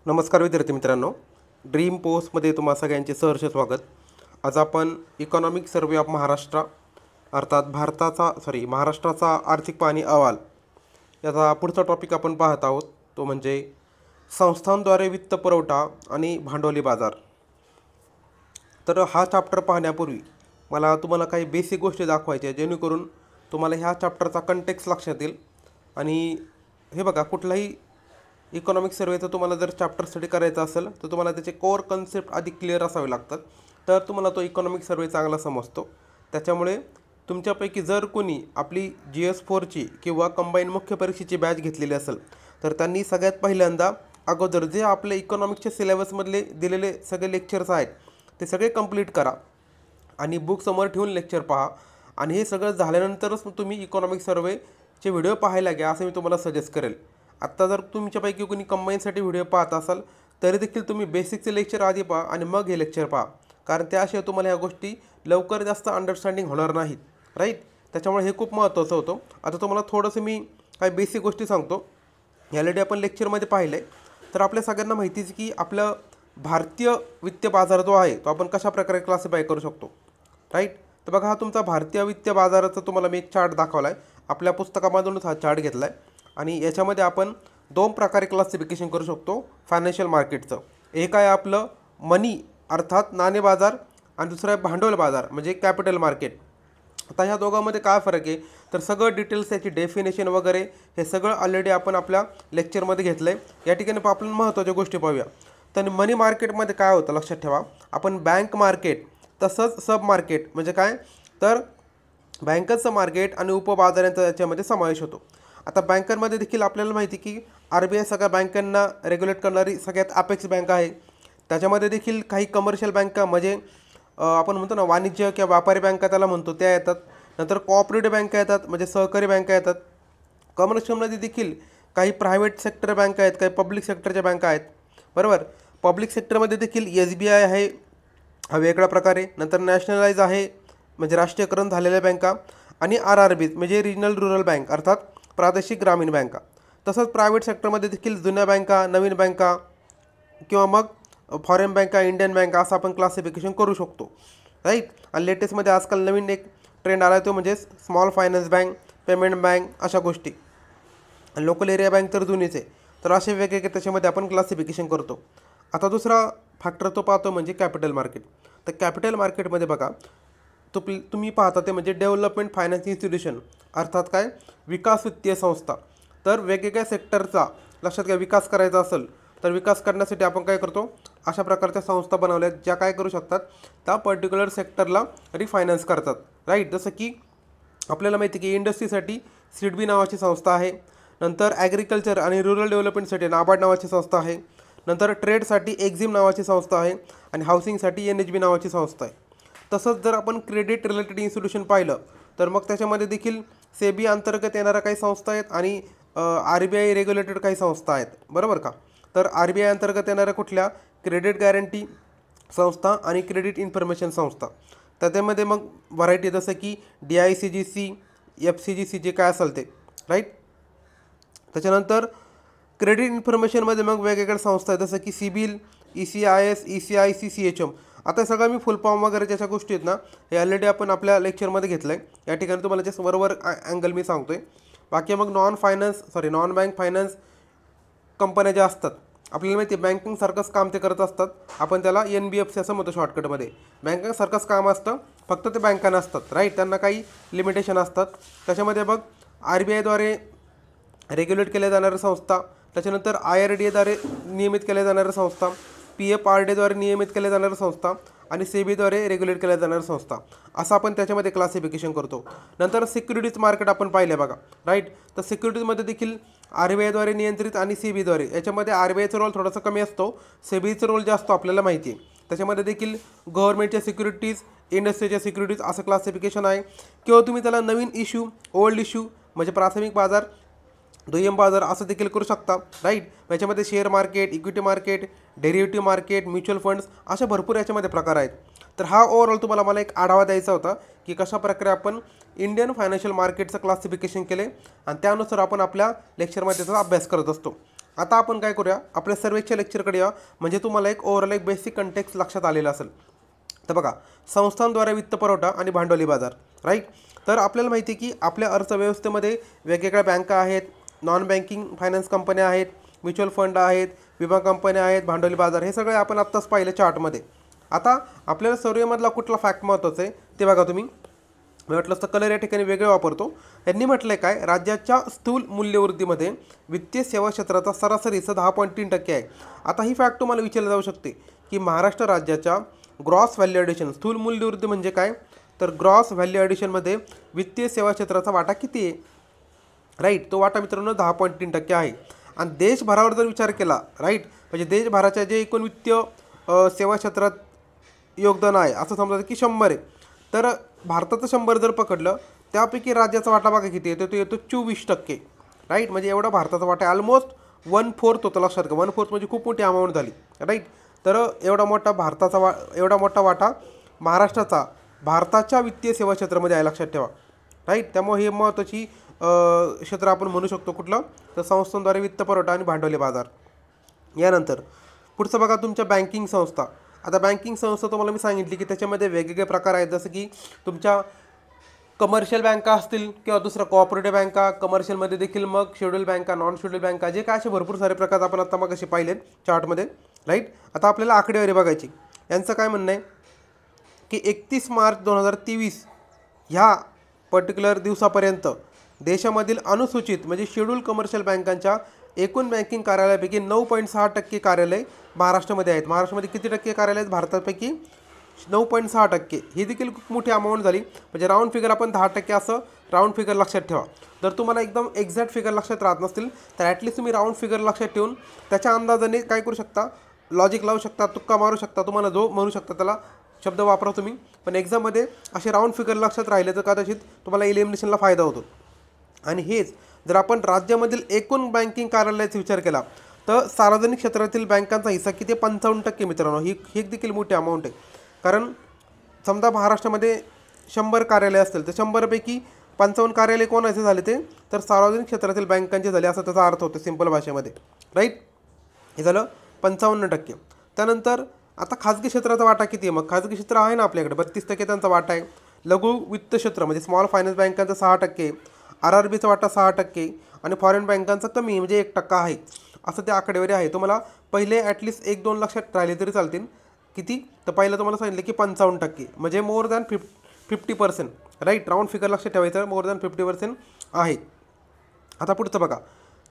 नमस्कार विद्यार्थी मित्रांनो, ड्रीम पोस्टमध्ये तुम्हा सगळ्यांचे सहर्ष स्वागत. आज आपण इकॉनॉमिक सर्वे ऑफ महाराष्ट्र अर्थात महाराष्ट्राचा आर्थिक पाहणी अहवाल याचा पुढचा टॉपिक आपण पाहत आहोत. तो म्हणजे संस्थांद्वारे वित्त पुरवठा आणि भांडवली बाजार. तर हा चॅप्टर पाहण्यापूर्वी मला तुम्हाला काही बेसिक गोष्टी दाखवायच्या जेणेकरून तुम्हाला ह्या चॅप्टरचा कंटेक्स्ट लक्षात येईल. आणि हे बघा, कुठलाही इकॉनॉमिक सर्वेचं तुम्हाला जर चॅप्टर स्टडी करायचा असेल तर तुम्हाला त्याचे कोर कन्सेप्ट आधी क्लिअर असावे लागतात, तर तुम्हाला तो इकॉनॉमिक सर्वे चांगला समजतो. त्याच्यामुळे तुमच्यापैकी जर कोणी आपली GS4ची किंवा कंबाईन मुख्य परीक्षेची बॅच घेतलेली असेल तर त्यांनी सगळ्यात पहिल्यांदा अगोदर जे आपले इकॉनॉमिक्सच्या सिलेबसमधले दिलेले सगळे लेक्चर्स आहेत ते सगळे कंप्लीट करा आणि बुक समोर ठेवून लेक्चर पहा. आणि हे सगळं झाल्यानंतरच तुम्ही इकॉनॉमिक सर्वेचे व्हिडिओ पाहायला घ्या असं मी तुम्हाला सजेस्ट करेल. आत्ता जर तुमच्यापैकी कोणी कंबाईनसाठी व्हिडिओ पाहत असाल तरी देखील तुम्ही बेसिकचे लेक्चर आधी पहा आणि मग हे लेक्चर पहा, कारण त्याशिवाय तुम्हाला ह्या गोष्टी लवकर जास्त अंडरस्टँडिंग होणार नाहीत. राईट, त्याच्यामुळे हे खूप महत्त्वाचं होतं. आता तुम्हाला थोडंसं मी काही बेसिक गोष्टी सांगतो. ऑलरेडी आपण लेक्चरमध्ये पाहिलं आहे. तर आपल्या सगळ्यांना माहितीच की आपलं भारतीय वित्त बाजार जो आहे तो आपण कशा प्रकारे क्लासिफाय करू शकतो. राईट, तर बघा, हा तुमचा भारतीय वित्त बाजाराचा तुम्हाला मी एक चार्ट दाखवला आहे. आपल्या पुस्तकामधूनच हा चार्ट घेतला आहे आणि याच्यामध्ये आपण दोन प्रकारे क्लासिफिकेशन करू शकतो फायनान्शियल मार्केटचं. एक आहे आपलं मनी अर्थात नाणे बाजार आणि दुसरं आहे भांडवल बाजार म्हणजे कॅपिटल मार्केट. आता ह्या दोघांमध्ये काय फरक आहे तर सगळं डिटेल्स, याची डेफिनेशन वगैरे हे सगळं ऑलरेडी आपण आपल्या लेक्चरमध्ये घेतलं आहे. या ठिकाणी आपण महत्त्वाच्या गोष्टी पाहूया. तर मनी मार्केटमध्ये काय होतं लक्षात ठेवा, आपण बँक मार्केट तसंच सब मार्केट म्हणजे काय तर बँकांचं मार्केट आणि उपबाजारांचा याच्यामध्ये समावेश होतो. आता बँकांमध्ये देखील आपल्याला माहिती की RBI सगळ्या बँकांना रेग्युलेट करणारी सगळ्यात अपेक्स बँक आहे. त्याच्यामध्ये देखील काही कमर्शियल बँका म्हणजे आपण म्हणतो ना वाणिज्य किंवा व्यापारी बँका त्याला म्हणतो त्या येतात. नंतर कोऑपरेटिव्ह बँका येतात म्हणजे सहकारी बँका येतात. कमर्शियलमध्ये देखील काही प्रायव्हेट सेक्टर बँका आहेत, काही पब्लिक सेक्टरच्या बँका आहेत. बरोबर, पब्लिक सेक्टरमध्ये देखील SBI आहे हा वेगळ्या प्रकारे, नंतर नॅशनलाइज आहे म्हणजे राष्ट्रीयकरण झालेल्या बँका, आणि RRB म्हणजे रिजनल रुरल बँक अर्थात प्रादेशिक ग्रामीण बँका. तसंच प्रायव्हेट सेक्टरमध्ये देखील जुन्या बँका, नवीन बँका किंवा मग फॉरेन बँका, इंडियन बँका असं आपण क्लासिफिकेशन करू शकतो. राईट, आणि लेटेस्टमध्ये आजकाल नवीन एक ट्रेंड आला आहे तो म्हणजे small finance bank, payment bank अशा गोष्टी. आणि लोकल एरिया बँक तर जुनीच आहे. तर असे वेगवेगळे त्याच्यामध्ये आपण क्लासिफिकेशन करतो. आता दुसरा फॅक्टर तो पाहतो म्हणजे कॅपिटल मार्केट. तर कॅपिटल मार्केटमध्ये बघा तुम्ही पाहता ते म्हणजे डेव्हलपमेंट फायनान्स इन्स्टिट्यूशन अर्थात काय विकास वित्तीय संस्था. तर वेगवेगळ्या सेक्टरचा लक्षात घ्या विकास करायचा असेल तर विकास करण्यासाठी आपण काय करतो, अशा प्रकारच्या संस्था बनवल्या ज्या काय करू शकतात त्या पर्टिक्युलर सेक्टरला रिफायनान्स करतात. राईट, जसं की आपल्याला माहिती की इंडस्ट्रीसाठी SIDBI नावाची संस्था आहे. नंतर ॲग्रिकल्चर आणि रुरल डेव्हलपमेंटसाठी NABARD नावाची संस्था आहे. नंतर ट्रेडसाठी EXIM नावाची संस्था आहे आणि हाऊसिंगसाठी NHB नावाची संस्था आहे. तसंच जर आपण क्रेडिट रिलेटेड इन्स्टिट्यूशन पाहिलं तर मग त्याच्यामध्ये देखील SEBI अंतर्गत येणाऱ्या काही संस्था आहेत आणि RBI रेग्युलेटेड काही संस्था आहेत. बरोबर का, तर RBI अंतर्गत येणाऱ्या कुठल्या क्रेडिट गॅरंटी संस्था आणि क्रेडिट इन्फॉर्मेशन संस्था. त्याच्यामध्ये मग व्हरायटी जसं की DICGC, FCGC जे काय असेल ते. राईट, त्याच्यानंतर क्रेडिट इन्फॉर्मेशनमध्ये मग वेगवेगळ्या संस्था आहेत जसं की CIBIL, ECIS, ECIC, CHM. आता सगळं मी फुल फॉर्म वगैरे ज्याच्या गोष्टी आहेत ना हे ऑलरेडी आपण आपल्या लेक्चरमध्ये घेतलं आहे. या ठिकाणी तुम्हाला जे बरोबर अँगल मी सांगतो आहे. बाकी मग नॉन बँक फायनान्स कंपन्या ज्या असतात आपल्याला माहिती आहे बँकिंगसारखंच काम ते करत असतात. आपण त्याला NBFC असं म्हणतो शॉर्टकटमध्ये. बँकिंगसारखंच काम असतं, फक्त ते बँका नसतात. राईट, त्यांना काही लिमिटेशन असतात. त्याच्यामध्ये बघ RBIद्वारे रेग्युलेट केल्या जाणाऱ्या संस्था, त्याच्यानंतर IRDAद्वारे नियमित केल्या जाणाऱ्या संस्था, PFRDAद्वारे नियमित केल्या जाणाऱ्या संस्था आणि SEBIद्वारे रेग्युलेट केल्या जाणाऱ्या संस्था असं आपण त्याच्यामध्ये क्लासिफिकेशन करतो. नंतर सिक्युरिटीज मार्केट आपण पाहिले बघा. राईट, तर सिक्युरिटीजमध्ये देखील RBIद्वारे नियंत्रित आणि SEBIद्वारे. याच्यामध्ये RBIचा रोल थोडासा कमी असतो, SEBIचा रोल जास्त आपल्याला माहिती आहे. त्याच्यामध्ये देखील गव्हर्नमेंटच्या सिक्युरिटीज, इंडस्ट्रीच्या सिक्युरिटीज असं क्लासिफिकेशन आहे. किंवा तुम्ही त्याला नवीन इश्यू, ओल्ड इश्यू म्हणजे प्राथमिक बाजार, दुय्यम बाजार असं देखील करू शकता. राईट, याच्यामध्ये share market, equity market, derivative market, mutual funds अशा भरपूर याच्यामध्ये प्रकार आहेत. तर हा ओव्हरऑल तुम्हाला मला एक आढावा द्यायचा होता की कशा प्रकारे आपण इंडियन फायनान्शियल मार्केटचं क्लासिफिकेशन केले आणि त्यानुसार आपण आपल्या लेक्चरमध्ये त्याचा अभ्यास करत असतो. आता आपण काय करूया, आपल्या सर्वेच्या लेक्चरकडे या, म्हणजे तुम्हाला एक ओव्हरऑल एक बेसिक कंटेक्स्ट लक्षात आलेला असेल. तर बघा, संस्थांद्वारे वित्तपुरवठा आणि भांडवली बाजार, राईट. तर आपल्याला माहिती आहे की आपल्या अर्थव्यवस्थेमध्ये वेगवेगळ्या बँका आहेत, नॉन बँकिंग फायनान्स कंपन्या आहेत, म्युच्युअल फंड आहेत, विमा कंपन्या आहेत, भांडवली बाजार, हे सगळे आपण आत्ताच पाहिलं चार्टमध्ये. आता आपल्याला सर्वेमधला कुठला फॅक्ट महत्त्वाचा आहे ते बघा तुम्ही. मी म्हटलं असतं कलर या ठिकाणी वेगळे वापरतो. यांनी म्हटलं आहे काय, राज्याच्या स्थूल मूल्यवृद्धीमध्ये वित्तीय सेवा क्षेत्राचा सरासरी 10.3% आहे. आता ही फॅक्ट तुम्हाला विचारली जाऊ शकते की महाराष्ट्र राज्याच्या ग्रॉस व्हॅल्यू ॲडिशन, स्थूल मूल्यवृद्धी म्हणजे काय, तर ग्रॉस व्हॅल्यू ॲडिशनमध्ये वित्तीय सेवा क्षेत्राचा वाटा किती आहे, राईट. तो वाटा मित्रांनो 10.3% आहे. आणि देशभरावर जर विचार केला, राईट, म्हणजे देशभराच्या जे एकूण वित्तीय सेवा क्षेत्रात योगदान आहे असं समजायचं की 100 आहे. तर भारताचं 100 जर पकडलं, त्यापैकी राज्याचा वाटा बघा किती येतो, तो येतो 24%, राईट. म्हणजे एवढा भारताचा वाटा आहे, ऑलमोस्ट 1/4 होतं. लक्षात घ्या, 1/4 म्हणजे खूप मोठी अमाऊंट झाली, राईट. तर एवढा मोठा वाटा महाराष्ट्राचा भारताच्या वित्तीय सेवा क्षेत्रामध्ये आहे, लक्षात ठेवा, राईट. त्यामुळे हे महत्त्वाची क्षेत्र आपण म्हणू शकतो कुठलं, तर संस्थांद्वारे वित्तपुरवठा आणि भांडवली बाजार. यानंतर पुढचं बघा, तुमच्या बँकिंग संस्था. आता बँकिंग संस्था तुम्हाला मी सांगितली की त्याच्यामध्ये वेगवेगळे प्रकार आहेत, जसं की तुमच्या कमर्शियल बँका असतील किंवा दुसऱ्या कोऑपरेटिव्ह बँका, कमर्शियलमध्ये देखील मग शेड्यूल बँका, नॉन शेड्यूल बँका, जे काय असे भरपूर सारे प्रकार आपण आता मग असे पाहिलेत चार्टमध्ये, राईट. आता आपल्याला आकडेवारी बघायची. यांचं काय म्हणणं आहे की 31 मार्च 2023 ह्या पर्टिक्युलर दिवसापर्यंत देशामधील अनुसूचित म्हणजे शेड्यूल कमर्शियल बँकांच्या एकूण बँकिंग कार्यालयापैकी 9.6% कार्यालय महाराष्ट्रामध्ये आहेत. महाराष्ट्रामध्ये किती टक्के कार्यालय आहेत, भारतापैकी 9.6%. ही देखील खूप मोठी अमाऊंट झाली. म्हणजे राऊंड फिगर आपण 10% असं राऊंड फिगर लक्षात ठेवा. जर तुम्हाला एकदम एक्झॅक्ट फिगर लक्षात राहत नसतील तर ॲटलिस्ट तुम्ही राऊंड फिगर लक्षात ठेवून त्याच्या अंदाजाने काय करू शकता, लॉजिक लावू शकता, तुक्का मारू शकता, तुम्हाला जो म्हणू शकता त्याला शब्द वापरा तुम्ही. पण एक्झाममध्ये असे राऊंड फिगर लक्षात राहिले तर कदाचित तुम्हाला एलिमिनेशनला फायदा होतो. आणि हेच जर आपण राज्यामधील एकूण बँकिंग कार्यालयाचा विचार केला तर सार्वजनिक क्षेत्रातील बँकांचा हिस्सा किती, 55% मित्रांनो. ही देखील मोठी अमाऊंट आहे. कारण समजा महाराष्ट्रामध्ये 100 कार्यालय असतील तर 100पैकी 55 कार्यालय कोणाचे झाले ते, तर सार्वजनिक क्षेत्रातील बँकांचे झाले, असा त्याचा अर्थ होतो सिंपल भाषेमध्ये, राईट. हे झालं 55%. त्यानंतर आता खाजगी क्षेत्राचा वाटा किती आहे, मग खाजगी क्षेत्र आहे ना आपल्याकडे 32% त्यांचा वाटा आहे. लघु वित्त क्षेत्र म्हणजे स्मॉल फायनान्स बँकांचा 6%, RRBचा वाटा 6% आणि फॉरेन बँकांचा कमी म्हणजे 1% आहे. असं ते आकडेवारी आहे. तुम्हाला पहिले ॲटलिस्ट 1-2 लक्षात राहिले तरी चालतील. किती, तर पहिलं तुम्हाला सांगितलं की 55%, म्हणजे more than 50%, right. Round figure लक्षात ठेवायचं, मोर दॅन 50% आहे. आता पुढचं बघा,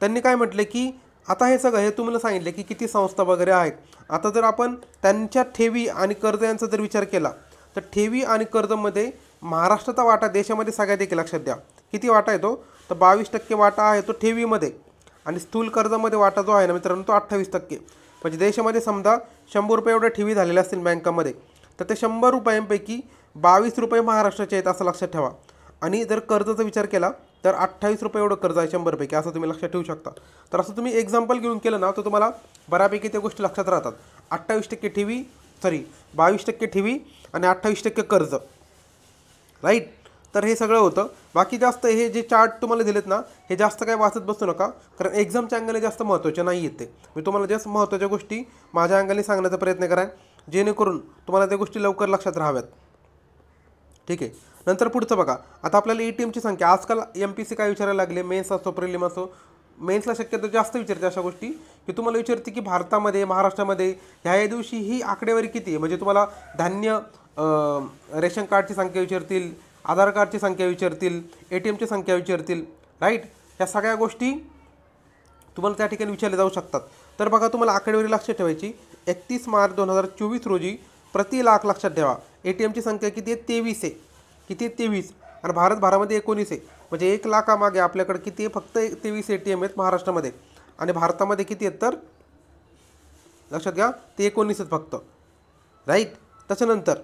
त्यांनी काय म्हटलं की आता हे सगळं हे तुम्हाला सांगितले की किती संस्था वगैरे आहेत. आता जर आपण त्यांच्या ठेवी आणि कर्ज यांचा जर विचार केला तर ठेवी आणि कर्जमध्ये महाराष्ट्राचा वाटा देशामध्ये सगळ्यात देखील लक्षात द्या. किती वाटा आहे तो, तर 22% वाटा आहे तो ठेवीमध्ये. आणि स्थूल कर्जामध्ये वाटा जो आहे ना मित्रांनो तो 28%. म्हणजे देशामध्ये समजा 100 रुपये एवढ्या ठेवी झालेल्या असतील बँकामध्ये, तर ते 100 रुपयांपैकी 22 रुपये महाराष्ट्राचे आहेत असं लक्षात ठेवा. आणि जर कर्जाचा विचार केला तर 28 रुपये एवढं कर्ज आहे 100पैकी, असं तुम्ही लक्षात ठेवू शकता. तर असं तुम्ही एक्झाम्पल घेऊन केलं ना तर तुम्हाला बऱ्यापैकी त्या गोष्टी लक्षात राहतात. 22% ठेवी आणि 28% कर्ज, राईट. तर हे सगळं होतं. बाकी जास्त हे जे चार्ट तुम्हाला दिलेत ना हे जास्त काय वाचत बसू नका, कारण एक्झामच्या अँगलने जास्त महत्त्वाचे नाही आहेत ते. मी तुम्हाला जास्त महत्त्वाच्या गोष्टी माझ्या अँगलने सांगण्याचा प्रयत्न करा जेणेकरून तुम्हाला त्या गोष्टी लवकर लक्षात राहाव्यात, ठीक आहे. नंतर पुढचं बघा, आता आपल्याला ATMची संख्या आजकाल MPC काय विचारायला लागले, मेन्स असो प्रिलिम असो, मेन्सला शक्यतो जास्त विचारते अशा गोष्टी की तुम्हाला विचारते की भारतामध्ये महाराष्ट्रामध्ये ह्या दिवशी ही आकडेवारी किती आहे. म्हणजे तुम्हाला धान्य रेशन कार्डची संख्या विचारतील, आधार कार्डची संख्या विचारतील, ATMची संख्या विचारतील, राईट. ह्या सगळ्या गोष्टी तुम्हाला त्या ठिकाणी विचारल्या जाऊ शकतात. तर बघा तुम्हाला आकडेवारी लक्षात ठेवायची. 31 मार्च 2024 रोजी प्रति लाख लक्षात ठेवा ATMची संख्या किती आहे, 23 आहे. किती आहे, 23. आणि भारतभरामध्ये 19 आहे. म्हणजे 1 लाखामागे आपल्याकडे किती आहे, फक्त 23 ATM आहेत महाराष्ट्रामध्ये. आणि भारतामध्ये किती आहेत तर लक्षात घ्या ते 19 आहेत फक्त, राईट. त्याच्यानंतर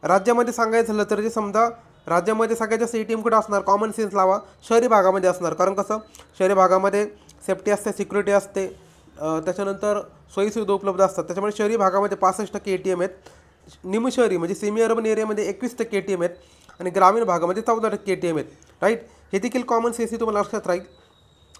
राज्यामध्ये सांगायचं झालं तर जे समजा राज्यामध्ये सगळ्यात जास्त ATM कुठं असणार, कॉमन सेन्स लावा, शहरी भागामध्ये असणार. कारण कसं शहरी भागामध्ये सेफ्टी असते, सिक्युरिटी असते, त्याच्यानंतर सोयीसुविधा उपलब्ध असतात. त्याच्यामुळे शहरी भागामध्ये 65% ATM आहेत. निमशहरी म्हणजे सेमी अर्बन एरियामध्ये 21% ATM आहेत. आणि ग्रामीण भागामध्ये 14% ATM आहेत, राईट. हे देखील कॉमन सेन्सही तुम्हाला लक्षात राहील.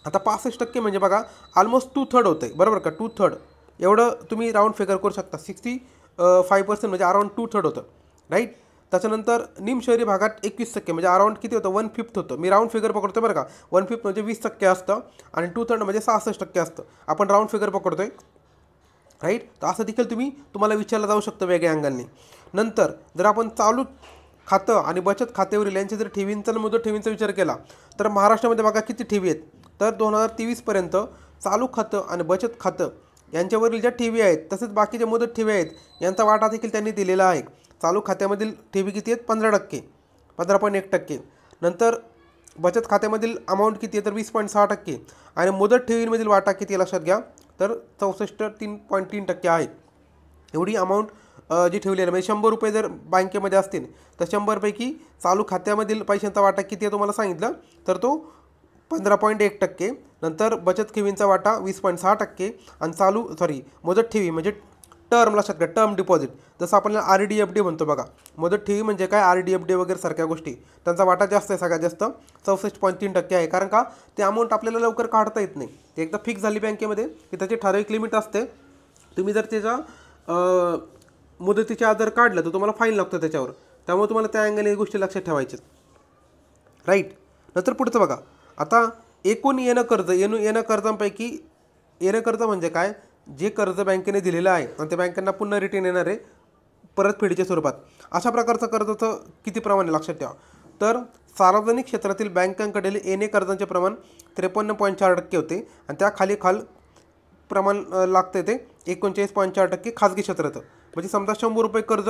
आता 65% म्हणजे बघा ऑलमोस्ट 2/3 होतं आहे, बरोबर का, 2/3 एवढं तुम्ही राऊंड फिगर करू शकता. 65% म्हणजे अराउंड 2/3 होतं, राईट. त्याच्यानंतर निमशहरी भागात 21% म्हणजे अराउंड किती होतं, 1/5 होतं. मी राऊंड फिगर पकडतो बरं का, 1/5 म्हणजे 20% असतं आणि 2/3 म्हणजे 66% असतं. आपण राऊंड फिगर पकडतोय, राईट. तर असं देखील तुम्हाला विचारलं जाऊ शकतं वेगळ्या अँगलने. नंतर जर आपण चालू खातं आणि बचत खात्यावरील यांच्या जर ठेवींचा आणि मुदत ठेवींचा विचार केला तर महाराष्ट्रामध्ये बघा किती ठेवी आहेत. तर 2023पर्यंत चालू खातं आणि बचत खातं यांच्यावरील ज्या ठेवी आहेत तसेच बाकीच्या मुदत ठेवी आहेत यांचा वाटा देखील त्यांनी दिलेला आहे. चालू खात्यामधील ठेवी किती आहेत, 15%, 15.1%. नंतर बचत खात्यामधील अमाऊंट किती आहे तर 20.6% आणि मुदत ठेवींमधील वाटा किती लक्षात घ्या तर 64.3% आहे. एवढी अमाऊंट जी ठेवली आहे, म्हणजे 100 रुपये जर बँकेमध्ये असतील तर 100पैकी चालू खात्यामधील पैशांचा वाटा किती आहे तुम्हाला सांगितलं तर तो 15.1%. नंतर बचत ठेवींचा वाटा 20.6% आणि मुदत ठेवी म्हणजे टर्म, लक्षात घ्या, टर्म डिपॉझिट, जसं आपल्याला RD FD म्हणतो बघा. मुदत ठेवी म्हणजे काय, RD FD वगैरे सारख्या गोष्टी, त्यांचा वाटा जास्त आहे, सगळ्यात जास्त 64.3% आहे. कारण का, ते अमाऊंट आपल्याला लवकर काढता येत नाही, ते एकदा फिक्स झाली बँकेमध्ये की त्याची ठराविक लिमिट असते. तुम्ही जर त्याच्या मुदतीच्या आत जर काढलं तर तुम्हाला फाईन लागतो त्याच्यावर, त्यामुळे तुम्हाला त्या अँगलने गोष्टी लक्षात ठेवायच्यात, राईट. नंतर पुढचं बघा, आता एकूण येणं कर्जांपैकी येणं कर्ज म्हणजे काय, जे कर्ज बँकेने दिलेलं आहे आणि ते बँकांना पुन्हा रिटर्न येणार आहे परतफेडीच्या स्वरूपात, अशा प्रकारचं कर्जाचं किती प्रमाण आहे लक्षात ठेवा. तर सार्वजनिक क्षेत्रातील बँकांकडील येणे कर्जांचे प्रमाण 53.4% होते आणि त्याखाली प्रमाण लागते ते 39.4% खाजगी क्षेत्राचं. म्हणजे समजा 100 रुपये कर्ज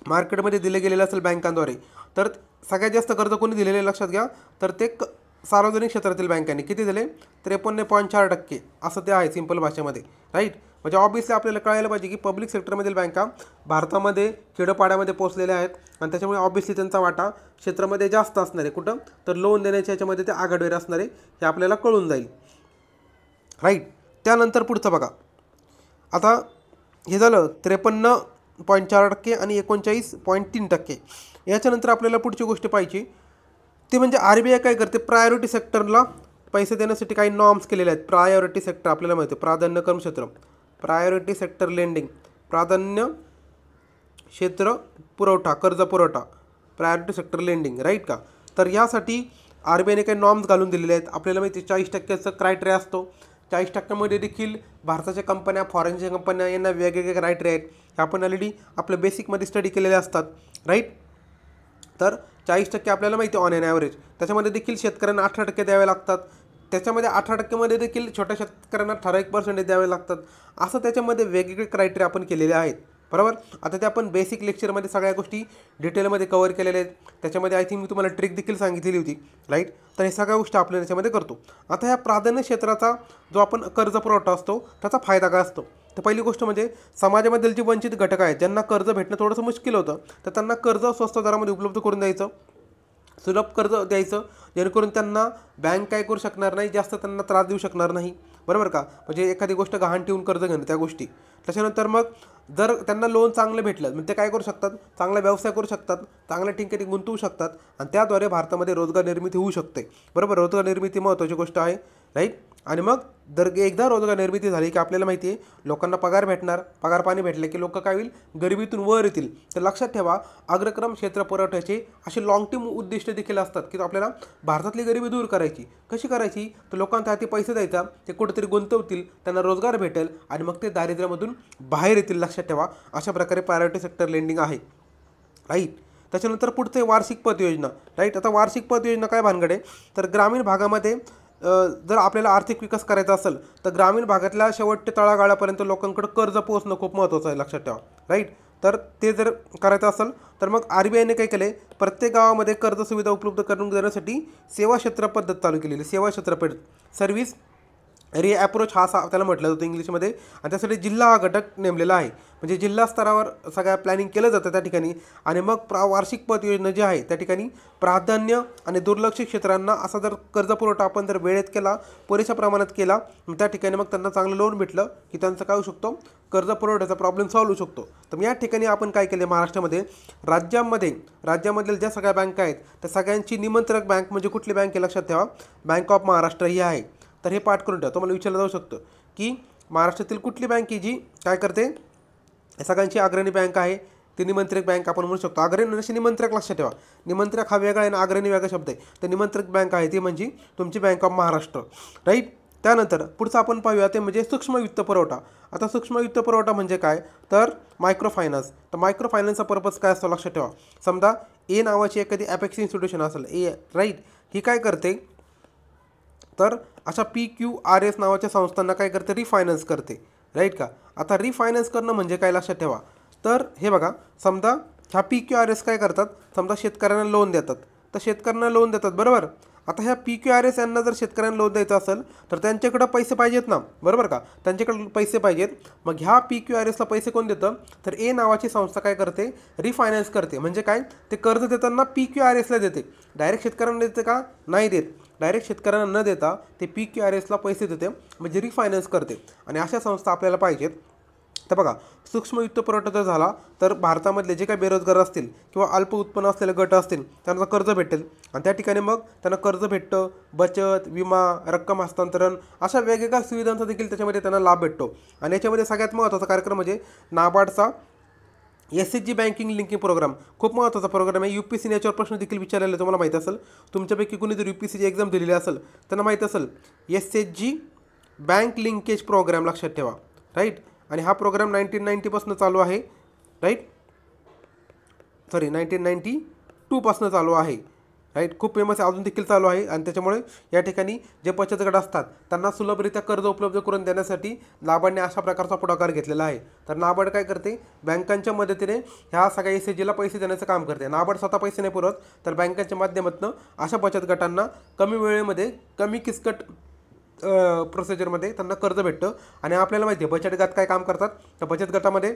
मार्केटमध्ये दिले गेलेलं असेल बँकांद्वारे, तर सगळ्यात जास्त कर्ज कोणी दिलेले लक्षात घ्या तर ते सार्वजनिक क्षेत्रातील बँकांनी किती दिले, 53.4% असं ते आहे सिंपल भाषेमध्ये, राईट. म्हणजे ऑब्व्हियसली आपल्याला कळायला पाहिजे की पब्लिक सेक्टरमधील बँका भारतामध्ये खेडोपाड्यामध्ये पोहोचलेल्या आहेत आणि त्याच्यामुळे ऑब्व्हियसली त्यांचा वाटा क्षेत्रामध्ये जास्त असणार आहे. कुठं तर लोन देण्याच्या याच्यामध्ये ते आघाडीवर असणार आहे, हे आपल्याला कळून जाईल, राईट. त्यानंतर पुढचं बघा, आता हे झालं 53.4% आणि 39.3%. याच्यानंतर आपल्याला पुढची गोष्ट पाहिजे ते म्हणजे RBI काय करते, प्रायोरिटी सेक्टरला पैसे देण्यासाठी काही नॉर्म्स केलेले आहेत. प्रायोरिटी सेक्टर आपल्याला माहिती आहे, प्राधान्यक्रम क्षेत्र, प्रायोरिटी सेक्टर लेंडिंग, प्राधान्य क्षेत्र पुरवठा, कर्ज पुरवठा, प्रायोरिटी सेक्टर लेंडिंग, राईट का. तर यासाठी RBIने काही नॉर्म्स घालून दिलेले आहेत. आपल्याला माहिती आहे 40%चा क्रायटेरिया असतो. 40%मध्ये देखील भारताच्या कंपन्या, फॉरेनच्या कंपन्या यांना वेगवेगळे क्रायटेरिया आहेत, हे आपण ऑलरेडी आपल्या बेसिकमध्ये स्टडी केलेले असतात, राईट. तर 40% आपल्याला माहिती आहे ऑन एन ॲव्हरेज. त्याच्यामध्ये देखील शेतकऱ्यांना 18% द्यावे लागतात. त्याच्यामध्ये 18%मध्ये देखील छोट्या शेतकऱ्यांना ठराविक पर्सेंटेज द्यावे लागतात. असं त्याच्यामध्ये वेगवेगळे क्रायटेरिया आपण केलेले आहेत, बरोबर. आता ते आपण बेसिक लेक्चरमध्ये सगळ्या गोष्टी डिटेलमध्ये कव्हर केलेल्या आहेत. त्याच्यामध्ये आय थिंक मी तुम्हाला ट्रिक देखील सांगितलेली होती, राईट. तर हे सगळ्या गोष्टी आपण याच्यामध्ये करतो. आता ह्या प्राधान्य क्षेत्राचा जो आपण कर्ज पुरवठा असतो त्याचा फायदा काय असतो, तर पहिली गोष्ट म्हणजे समाजामधील जे वंचित घटक आहेत ज्यांना कर्ज भेटणं थोडंसं मुश्किल होतं, तर त्यांना कर्ज स्वस्त दरामध्ये उपलब्ध करून द्यायचं, सुलभ कर्ज द्यायचं, जेणेकरून त्यांना बँक काय करू शकणार नाही, जास्त त्यांना त्रास देऊ शकणार नाही, बरोबर का. म्हणजे एखादी गोष्ट गहाण ठेवून कर्ज घेणं त्या गोष्टी. त्याच्यानंतर मग जर त्यांना लोन चांगलं भेटलं म्हणजे ते काय करू शकतात, चांगला व्यवसाय करू शकतात, चांगल्या ठिकाणी गुंतवू शकतात आणि त्याद्वारे भारतामध्ये रोजगार निर्मिती होऊ शकते, बरोबर. रोजगार निर्मिती महत्त्वाची गोष्ट आहे, राईट. आणि मग जर एकदा रोजगार निर्मिती झाली की आपल्याला माहिती आहे लोकांना पगार भेटणार, पगार पाणी भेटले की लोक काय होईल, गरिबीतून वर येतील. तर लक्षात ठेवा, अग्रक्रम क्षेत्र पुरवठ्याचे असे लाँग टर्म उद्दिष्ट देखील असतात की आपल्याला भारतातली गरिबी दूर करायची. कशी करायची, तर लोकांच्या हाती पैसे द्यायचा, ते कुठेतरी गुंतवतील, त्यांना रोजगार भेटेल आणि मग ते दारिद्र्यामधून बाहेर येतील. लक्षात ठेवा, अशा प्रकारे प्रायोरिटी सेक्टर लेंडिंग आहे, राईट. त्याच्यानंतर पुढचे वार्षिक पत योजना, राईट. आता वार्षिक पत योजना काय भानगड आहे, तर ग्रामीण भागामध्ये जर आपल्याला आर्थिक विकास करायचा असेल तर ग्रामीण भागातल्या शेवटच्या तळागाळापर्यंत लोकांकडे कर्ज पोहोचणं खूप महत्त्वाचं आहे, लक्षात ठेवा, राईट. तर ते जर करायचं असेल तर मग RBIने काय केले, प्रत्येक गावामध्ये कर्ज सुविधा उपलब्ध करून देण्यासाठी सेवा क्षेत्र पद्धत चालू केलेली, सेवा क्षेत्र पद्धत, सर्व्हिस रिअप्रोच हा त्याला म्हटलं जातं इंग्लिशमध्ये, आणि त्यासाठी जिल्हा हा घटक नेमलेला आहे. म्हणजे जिल्हा स्तरावर सगळ्या प्लॅनिंग केलं जातं त्या ठिकाणी. आणि मग वार्षिक पत योजना जी आहे त्या ठिकाणी प्राधान्य आणि दुर्लक्षित क्षेत्रांना असा जर कर्जपुरवठा आपण जर वेळेत केला, पुरेशा प्रमाणात केला, त्या ठिकाणी मग त्यांना चांगलं लोन भेटलं की त्यांचं काय होऊ शकतो, कर्जपुरवठ्याचा प्रॉब्लेम सॉल्व्ह होऊ शकतो. तर या ठिकाणी आपण काय केले, महाराष्ट्रामध्ये राज्यामधील ज्या सगळ्या बँका आहेत त्या सगळ्यांची निमंत्रक बँक म्हणजे कुठली बँक आहे लक्षात ठेवा, बँक ऑफ महाराष्ट्र ही आहे. तर हे पाठ करून ठेवा, तुम्हाला विचारलं जाऊ शकतं की महाराष्ट्रातील कुठली बँक आहे जी काय करते, सगळ्यांची अग्रणी बँक आहे, ती निमंत्रक बँक आपण म्हणू शकतो. अग्रणी नशी निमंत्रक लक्षात ठेवा, निमंत्रक हा वेगळा आहे आणि अग्रणी वेगळा शब्द आहे. तर निमंत्रक बँक आहे ती म्हणजे तुमची बँक ऑफ महाराष्ट्र, राईट. त्यानंतर पुढचं आपण पाहूया ते म्हणजे सूक्ष्म वित्त पुरवठा. आता सूक्ष्म वित्त पुरवठा म्हणजे काय, तर मायक्रो फायनान्स. तर मायक्रो फायनान्सचा पर्पज काय असतो लक्षात ठेवा. समजा ए नावाची एखादी अपेक्स इन्स्टिट्यूशन असेल, ए राईट, ही काय करते, तर अशा PQRS नावाच्या संस्थांना काय करते, रिफायनान्स करते, राईट का. आता रिफायनान्स करणं म्हणजे काय लक्षात ठेवा, तर हे बघा, समजा ह्या PQRS काय करतात, समजा शेतकऱ्यांना लोन देतात, तर शेतकऱ्यांना लोन देतात बरोबर. आता ह्या PQRS यांना जर शेतकऱ्यांना लोन द्यायचं असेल तर त्यांच्याकडं पैसे पाहिजेत ना, बरोबर का, त्यांच्याकडे पैसे पाहिजेत. मग ह्या PQRSला पैसे कोण देतं, तर ए नावाची संस्था काय करते, रिफायनान्स करते. म्हणजे काय, ते कर्ज देताना PQRSला देते, डायरेक्ट शेतकऱ्यांना देते का, नाही देत. डायरेक्ट शेतकऱ्यांना न देता ते PQRSला पैसे देते, म्हणजे रिफायनान्स करते. आणि अशा संस्था आपल्याला पाहिजेत. तर बघा, सूक्ष्म वित्त पुरवठा जर झाला तर भारतामधले जे काही बेरोजगार असतील किंवा अल्प उत्पन्न असलेले गट असतील त्यांना कर्ज भेटेल, आणि त्या ठिकाणी मग त्यांना कर्ज भेटतं, बचत, विमा, रक्कम हस्तांतरण अशा वेगवेगळ्या सुविधांचा देखील त्याच्यामध्ये त्यांना लाभ भेटतो. आणि याच्यामध्ये सगळ्यात महत्त्वाचा कार्यक्रम म्हणजे नाबार्डचा SHG बँकिंग लिंकिंग प्रोग्राम. खूप महत्त्वाचा प्रोग्राम आहे. UPSC याच्यावर प्रश्न देखील विचारलेला तुम्हाला माहीत असेल, तुमच्यापैकी कुणी जर UPSCची एक्झाम दिलेली असेल त्यांना माहीत असेल, SHG बँक लिंकेज प्रोग्राम लक्षात ठेवा, राईट. आणि हा प्रोग्राम 1990पासून चालू आहे, राईट, 1992पासून चालू आहे, राईट. खूप फेमस आहे, अजून देखील चालू आहे. आणि त्याच्यामुळे या ठिकाणी जे बचत गट असतात त्यांना सुलभरित्या कर्ज उपलब्ध करून देण्यासाठी नाबार्डने अशा प्रकारचा पुढाकार घेतलेला आहे. तर नाबार्ड काय करते, बँकांच्या मदतीने ह्या सगळ्या SHGला पैसे देण्याचं काम करते. नाबार्ड स्वतः पैसे नाही पुरवत, तर बँकांच्या माध्यमातून अशा बचत गटांना कमी वेळेमध्ये कमी किचकट प्रोसिजरमध्ये त्यांना कर्ज भेटतं. आणि आपल्याला माहिती आहे बचत गट काय काम करतात, तर बचत गटामध्ये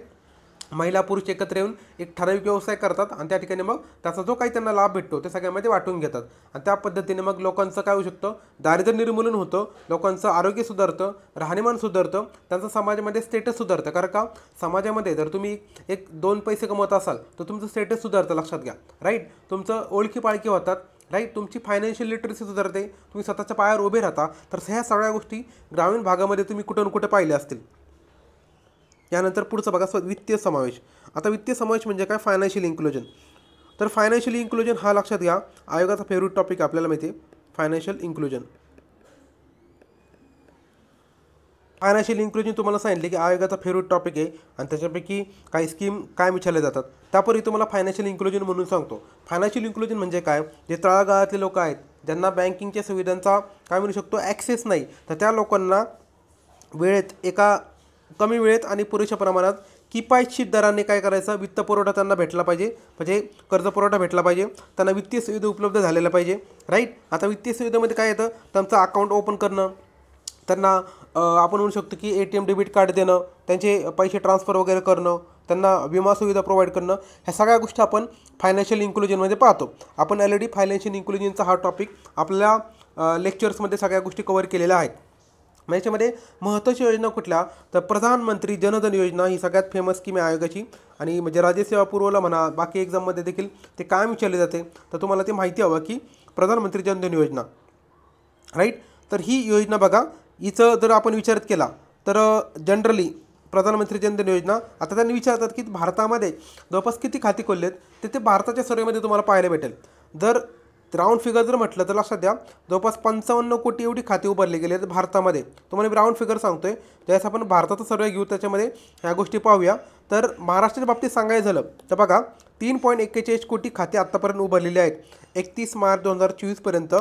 महिला पुरुष एकत्र येऊन एक ठराविक व्यवसाय करतात, आणि त्या ठिकाणी मग त्याचा जो काही त्यांना लाभ भेटतो ते सगळ्यामध्ये वाटून घेतात. आणि त्या पद्धतीने मग लोकांचं काय होऊ शकतं, दारिद्र्य निर्मूलन होतं, लोकांचं आरोग्य सुधारतं, राहणीमान सुधारतं, त्यांचं समाजामध्ये स्टेटस सुधारतं. कारण का, समाजामध्ये जर तुम्ही एक 2 पैसे कमवत असाल तर तुमचं स्टेटस सुधारतं, लक्षात घ्या, राईट. तुमचं ओळखी पाळखी होतात, राईट. तुमची फायनान्शियल लिटरसी सुधारते, तुम्ही स्वतःच्या पायावर उभे राहता. तर ह्या सगळ्या गोष्टी ग्रामीण भागामध्ये तुम्ही कुठं ना कुठे पाहिल्या असतील. यानंतर पुढचं बघा, वित्तीय समावेश. आता वित्तीय समावेश म्हणजे काय, फायनान्शियल इन्क्लुजन. तर फायनान्शियल इन्क्लुजन हा लक्षात घ्या, आयोगाचा फेवरेट टॉपिक आपल्याला माहिती आहे, फायनान्शियल इन्क्लुजन. फायनान्शियल इन्क्लुजन तुम्हाला सांगितले की आयोगाचा फेवरेट टॉपिक आहे, आणि त्याच्यापैकी काही स्कीम काय विचारले जातात. त्यापूर्वी तुम्हाला फायनान्शियल इन्क्लुजन म्हणून सांगतो. फायनान्शियल इन्क्लुजन म्हणजे काय, जे तळागाळातले लोक आहेत ज्यांना बँकिंगच्या सुविधांचा काय म्हणू शकतो, ॲक्सेस नाही, तर त्या लोकांना वेळेत, एका कमी वेळेत आणि पुरेशा प्रमाणात किफायतशीर दराने काय करायचं, वित्त पुरवठा त्यांना भेटला पाहिजे, म्हणजे कर्ज पुरवठा भेटला पाहिजे, त्यांना वित्तीय सुविधा उपलब्ध झालेल्या पाहिजे, राईट. आता वित्तीय सुविधेमध्ये काय येतं, त्यांचं अकाउंट ओपन करणं, त्यांना आपण म्हणू शकतो की ATM डेबिट कार्ड देणं, त्यांचे पैसे ट्रान्सफर वगैरे करणं, त्यांना विमा सुविधा प्रोव्हाइड करणं, ह्या सगळ्या गोष्टी आपण फायनान्शियल इन्क्लुजनमध्ये पाहतो. आपण ऑलरेडी फायनान्शियल इन्क्लुजनचा हा टॉपिक आपल्या लेक्चर्समध्ये सगळ्या गोष्टी कव्हर केलेल्या आहेत. मग याच्यामध्ये महत्त्वाची योजना कुठल्या, तर प्रधानमंत्री जनधन योजना ही सगळ्यात फेमस स्कीम आहे आयोगाची. आणि म्हणजे राज्यसेवा पुरवला म्हणा, बाकी एक्झाममध्ये देखील ते कायम विचारले जाते. तर तुम्हाला ते माहिती हवं की प्रधानमंत्री जनधन योजना, राईट. तर ही योजना बघा, हिचं जर आपण विचार केला तर जनरली प्रधानमंत्री जनधन योजना, आता त्यांनी विचारतात की भारतामध्ये जवळपास किती खाती खोललेत, ते भारताच्या सर्वेमध्ये तुम्हाला पाहायला भेटेल. जर राऊंड फिगर जर म्हटलं तर लक्षात द्या, जवळपास 55 कोटी एवढी खाती उभारली गेली आहेत भारतामध्ये. तुम्हाला मी राऊंड फिगर सांगतोय, त्यावेळेस आपण भारताचा सर्वे घेऊ, त्याच्यामध्ये ह्या गोष्टी पाहूया. तर महाराष्ट्राच्या बाबतीत सांगायचं झालं तर बघा, 3.41 कोटी खाती आत्तापर्यंत उभारलेली आहेत. 31 मार्च 2024पर्यंत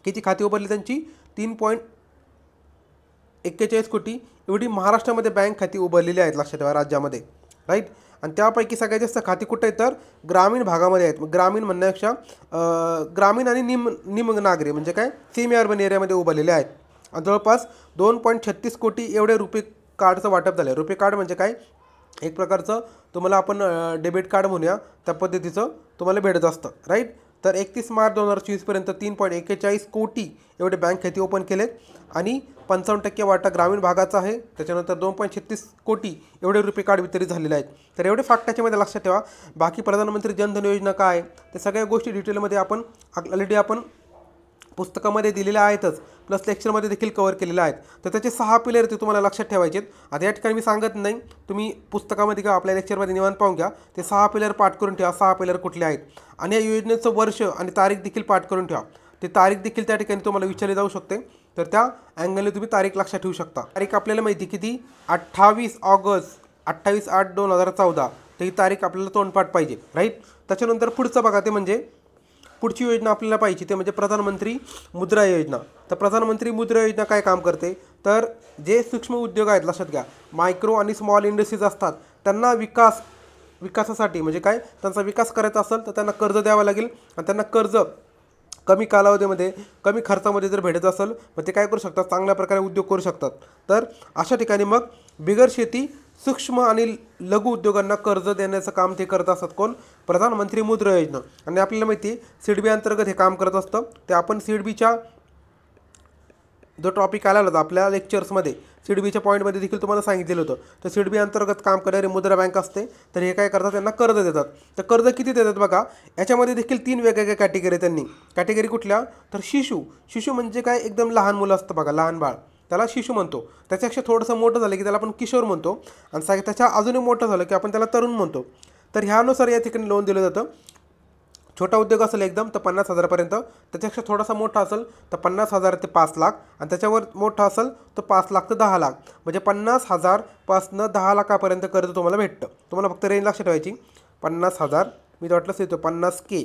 किती खाती उभारली त्यांची, 3.41 कोटी एवढी महाराष्ट्रामध्ये बँक खाती उभारलेली आहेत, लक्षात ठेवा, राज्यामध्ये, राईट. आणि त्यापैकी सगळ्यात जास्त खाती कुठे आहेत, तर ग्रामीण भागामध्ये आहेत. ग्रामीण म्हणण्यापेक्षा ग्रामीण आणि निम नागरी म्हणजे काय, सेमी अर्बन एरियामध्ये उभारलेले आहेत. आणि जवळपास 2.36 कोटी एवढे रुपे कार्डचं वाटप झालं आहे. रुपे कार्ड म्हणजे काय, एक प्रकारचं तुम्हाला आपण डेबिट कार्ड म्हणूया त्या पद्धतीचं तुम्हाला भेटत असतं, राईट. तर 31 मार्च 2024पर्यंत 3.41 कोटी एवढे बँक खाते ओपन केलेत आणि 55% वाटा ग्रामीण भागाचा आहे. त्याच्यानंतर 2.36 कोटी एवढे रुपे कार्ड वितरित झालेले आहेत. तर एवढे फॅक्ट त्याच्यामध्ये लक्षात ठेवा. बाकी प्रधानमंत्री जनधन योजना काय ते सगळ्या गोष्टी डिटेलमध्ये आपण ऑलरेडी आपण पुस्तकामध्ये दिलेल्या आहेतच, प्लस लेक्चरमध्ये देखील कवर केलेल्या आहेत. तर त्याचे 6 पिलर ते तुम्हाला लक्षात ठेवायचे आहेत. आता या ठिकाणी मी सांगत नाही, तुम्ही पुस्तकामध्ये किंवा आपल्या लेक्चरमध्ये निवांत पाहून घ्या. ते 6 पिलर पाठ करून ठेवा, 6 पिलर कुठले आहेत आणि या योजनेचं वर्ष आणि तारीख देखील पाठ करून ठेवा. ते तारीख देखील त्या ठिकाणी तुम्हाला विचारली जाऊ शकते. तर त्या अँगलने तुम्ही तारीख लक्षात ठेवू शकता. तारीख आपल्याला माहिती किती, 28 ऑगस्ट 28/8/2014. तर ही तारीख आपल्याला तोंडपाठ पाहिजे, राईट. त्याच्यानंतर पुढचं बघा, ते म्हणजे पुढची योजना आपल्याला पाहिजे ते म्हणजे प्रधानमंत्री मुद्रा योजना. तर प्रधानमंत्री मुद्रा योजना काय काम करते, तर जे सूक्ष्म उद्योग आहेत, लक्षात घ्या, मायक्रो आणि स्मॉल इंडस्ट्रीज असतात, त्यांना विकासासाठी म्हणजे काय, त्यांचा विकास करायचा असेल तर त्यांना कर्ज द्यावं लागेल आणि त्यांना कर्ज कमी कालावधीमध्ये कमी खर्चामध्ये जर भेटत असेल मग ते काय करू शकतात, चांगल्या प्रकारे उद्योग करू शकतात. तर अशा ठिकाणी मग बिगर शेती सूक्ष्म आणि लघु उद्योगांना कर्ज देण्याचं काम ते करत असतात. कोण, प्रधानमंत्री मुद्रा योजना. आणि आपल्याला माहिती आहे सिडबी अंतर्गत हे काम करत असतं. ते आपण सिडबीच्या जो टॉपिक आला होता आपल्या लेक्चर्समध्ये, सिडबीच्या पॉईंटमध्ये देखील तुम्हाला सांगितलेलं होतं. तर सिडबी अंतर्गत काम करणारी मुद्रा बँक असते. तर हे काय करतात, त्यांना कर्ज देतात. तर कर्ज किती देतात बघा, याच्यामध्ये देखील 3 वेगवेगळ्या कॅटेगरी त्यांनी. कॅटेगरी कुठल्या, तर शिशु म्हणजे काय, एकदम लहान मुलं असतं बघा, लहान बाळ, त्याला शिशु म्हणतो. त्याच्यापेक्षा थोडंसं मोठं झालं की त्याला आपण किशोर म्हणतो आणि त्याच्या अजूनही मोठं झालं की आपण त्याला तरुण म्हणतो. तर ह्यानुसार या ठिकाणी लोन दिलं जातं. छोटा उद्योग असेल एकदम तर 50,000पर्यंत, त्याच्यापेक्षा थोडासा मोठा असेल तर 50,000 ते 5 लाख आणि त्याच्यावर मोठा असेल तर 5 लाख ते 10 लाख, म्हणजे 50,000 पासून 10 लाखापर्यंत कर्ज तुम्हाला भेटतं. तुम्हाला फक्त रेंज लक्षात ठेवायची. 50,000 मी तर वाटलंच येतो 50K,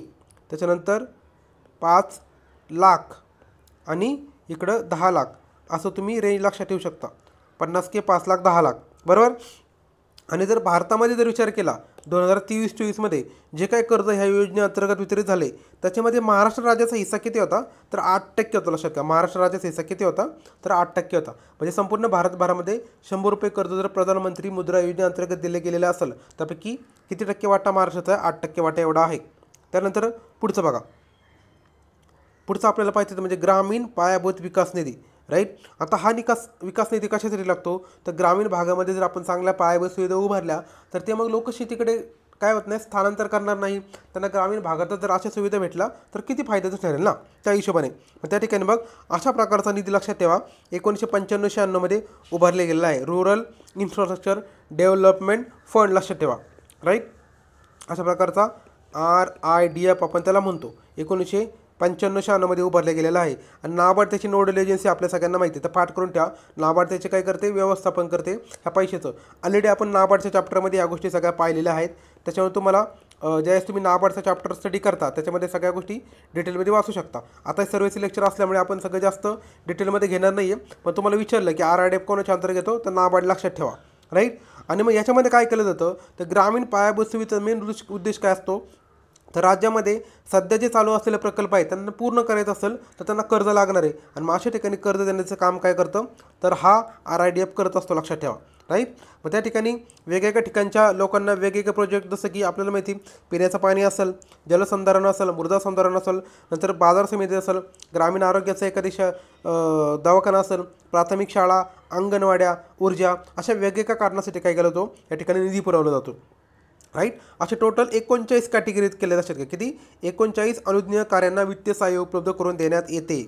त्याच्यानंतर 5 लाख आणि इकडं 10 लाख, असं तुम्ही रेंज लक्षात ठेवू शकता. 50K, 5 लाख, 10 लाख, बरोबर. आणि जर भारतामध्ये जर विचार केला 2023-24मध्ये जे काही कर्ज ह्या योजनेअंतर्गत वितरित झाले त्याच्यामध्ये महाराष्ट्र राज्याचा हिस्सा किती होता, तर 8% होता. लक्षात घ्या, महाराष्ट्र राज्याचा हिस्सा किती होता, तर 8% होता. म्हणजे संपूर्ण भारतभरामध्ये 100 रुपये कर्ज जर प्रधानमंत्री मुद्रा योजनेअंतर्गत दिले गेलेलं असेल त्यापैकी किती टक्के वाटा महाराष्ट्राचा आहे, 8% वाटा एवढा आहे. त्यानंतर पुढचं बघा, पुढचं आपल्याला पाहिजे म्हणजे ग्रामीण पायाभूत विकास निधी, राईट. आता हा विकास निधी कशासाठी लागतो, तर ग्रामीण भागामध्ये जर आपण चांगल्या पायाभूत सुविधा उभारल्या तर ते मग लोक शेतीकडे काय होत नाही, स्थलांतर करणार नाही. त्यांना ग्रामीण भागातच जर अशा सुविधा भेटला तर किती फायद्याचं ठरेल ना, त्या हिशोबाने. मग त्या ठिकाणी मग अशा प्रकारचा निधी लक्षात ठेवा 1995-96मध्ये उभारले गेलेला आहे. रूरल इन्फ्रास्ट्रक्चर डेव्हलपमेंट फंड, लक्षात ठेवा, राईट. अशा प्रकारचा RIDF आपण त्याला म्हणतो. 1995-96मध्ये उभारले गेलेला आहे. आणि नाबार्ड त्याची नोडल एजन्सी आपल्या सगळ्यांना माहिती आहे. तर पाठ करून ठेवा, नाबार्ड त्याचे काय करते, व्यवस्थापन करते ह्या पैशाचं. ऑलरेडी आपण नाबार्डच्या चॅप्टरमध्ये या गोष्टी सगळ्या पाहिलेल्या आहेत. त्याच्यामुळे तुम्हाला ज्यावेळेस तुम्ही नाबार्डचा चॅप्टर स्टडी करता त्याच्यामध्ये सगळ्या गोष्टी डिटेलमध्ये वाचू शकता. आता सर्व्हिस लेक्चर असल्यामुळे आपण सगळं जास्त डिटेलमध्ये घेणार नाही आहे. पण तुम्हाला विचारलं की RIDF कोणाच्या अंतर्गत येतो, तर नाबार्ड लक्षात ठेवा, राईट. आणि मग याच्यामध्ये काय केलं जातं, तर ग्रामीण पायाभूत सुविधेचा मेन उद्देश काय असतो, तर राज्यामध्ये सध्या जे चालू असलेले प्रकल्प आहेत त्यांना पूर्ण करायचं असेल तर त्यांना कर्ज लागणार आहे. आणि मग अशा ठिकाणी कर्ज देण्याचं काम काय करतं, तर हा RIDF करत असतो, लक्षात ठेवा, राईट. मग त्या ठिकाणी वेगवेगळ्या ठिकाणच्या लोकांना वेगवेगळे प्रोजेक्ट, जसं की आपल्याला माहिती पिण्याचं पाणी असेल, जलसंधारण असेल, मृदा संधारण असेल, नंतर बाजार समिती असेल, ग्रामीण आरोग्याचा एखादी दवाखाना असेल, प्राथमिक शाळा, अंगणवाड्या, ऊर्जा, अशा वेगवेगळ्या कारणासाठी काय केलं जातो, या ठिकाणी निधी पुरवला जातो, राईट. असे टोटल 39 कॅटेगरीत केले जातात. किती, 39 अनुज्ञेय कार्यांना वित्तीय सहाय्य उपलब्ध करून देण्यात येते,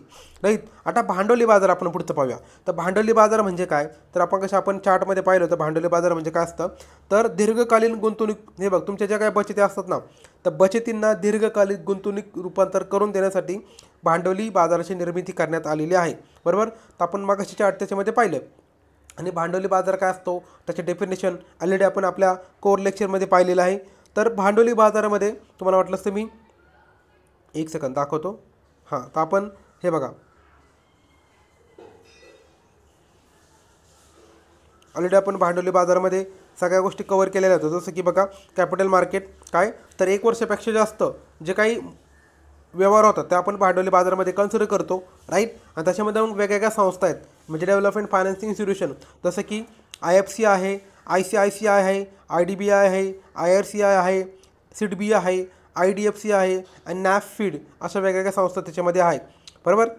राईट. आता भांडवली बाजार आपण पुढचं पाहूया. तर भांडवली बाजार म्हणजे काय, तर आपण चार्टमध्ये पाहिलं होतं भांडवली बाजार म्हणजे काय असतं, तर दीर्घकालीन गुंतवणूक. हे बघ, तुमच्या ज्या काही बचती असतात ना, तर बचतींना दीर्घकालीन गुंतवणूक रूपांतर करून देण्यासाठी भांडवली बाजाराची निर्मिती करण्यात आलेली आहे, बरोबर. तर आपण मगाशी चार्ट त्याच्यामध्ये पाहिलं. आणि भांडवली बाजार काय असतो त्याचे डेफिनेशन ऑलरेडी आपण आपल्या कोर लेक्चरमध्ये पाहिलेलं आहे. तर भांडवली बाजारामध्ये तुम्हाला वाटलं तर मी एक सेकंद दाखवतो. हां, तर आपण हे बघा, ऑलरेडी आपण भांडवली बाजारामध्ये सगळ्या गोष्टी कवर केलेल्या होत्या. जसं की बघा, कॅपिटल मार्केट काय, तर 1 वर्षापेक्षा जास्त जे काही व्यवहार होतात त्या आपण भांडवली बाजारामध्ये कन्सिडर करतो, राईट. आणि त्याच्यामध्ये मग वेगवेगळ्या संस्था आहेत, म्हणजे डेव्हलपमेंट फायनान्सिंग इन्स्टिट्यूशन, जसं की IFC आहे, ICICI आहे, IDBI आहे, IRCI आहे, SIDBI आहे, IDFC आहे आणि NAFID अशा वेगवेगळ्या संस्था त्याच्यामध्ये आहेत, बरोबर.